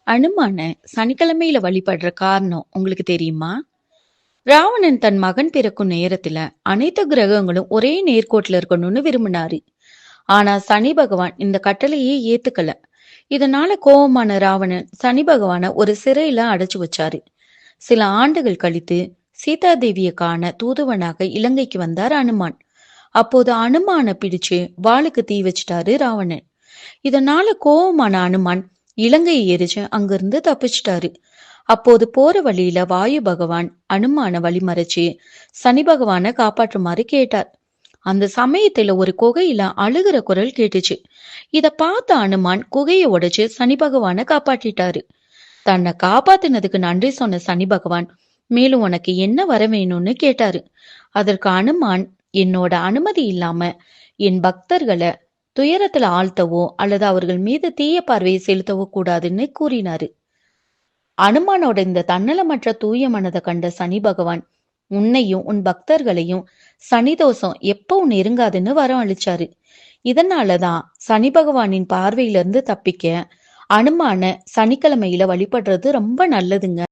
அனுமான சனிக்கிழமையில வழிபடுற காரணம் உங்களுக்கு தெரியுமா? ராவணன் தன் மகன் பிறக்கும் நேரத்துல அனைத்து கிரகங்களும் ஒரே நேர்கோட்டுல இருக்கணும்னு விரும்பினாரு. ஆனா சனி பகவான் இந்த கட்டளையே ஏத்துக்கல. இதனால கோபமான ராவணன் சனி பகவான ஒரு சிறையில அடைச்சு வச்சாரு. சில ஆண்டுகள் கழித்து சீதா தேவியை காண தூதுவனாக இலங்கைக்கு வந்தார் அனுமான். அப்போது அனுமான பிடிச்சு வாளுக்கு தீ வச்சிட்டாரு ராவணன். இதனால கோவமான அனுமான் இலங்கையை எரிச்சு அங்கிருந்து தப்பிச்சிட்டாரு. அப்போது போற வழியில வாயு பகவான் அனுமான வழிமறைச்சு சனி பகவான காப்பாற்றுமாறு கேட்டார். அந்த சமயத்துல ஒரு குகையில அழுகிற குரல் கேட்டுச்சு. இத பார்த்த அனுமான் குகையை உடைச்சு சனி பகவான காப்பாற்றிட்டாரு. தன்னை காப்பாத்தினதுக்கு நன்றி சொன்ன சனி பகவான் மேலும் உனக்கு என்ன வர வேணும்னு கேட்டாரு. அதற்கு அனுமான், என்னோட அனுமதி இல்லாம என் பக்தர்களை துயரத்துல ஆழ்த்தவோ அல்லது அவர்கள் மீது தீய பார்வையை செலுத்தவோ கூடாதுன்னு கூறினாரு. அனுமானோட இந்த தன்னலமற்ற தூய மனதை கண்ட சனி பகவான் உன்னையும் உன் பக்தர்களையும் சனி தோஷம் எப்பவும் நெருங்காதுன்னு வரம் அளிச்சாரு. இதனாலதான் சனி பகவானின் பார்வையிலிருந்து தப்பிக்க அனுமான சனிக்கிழமையில வழிபடுறது ரொம்ப நல்லதுங்க.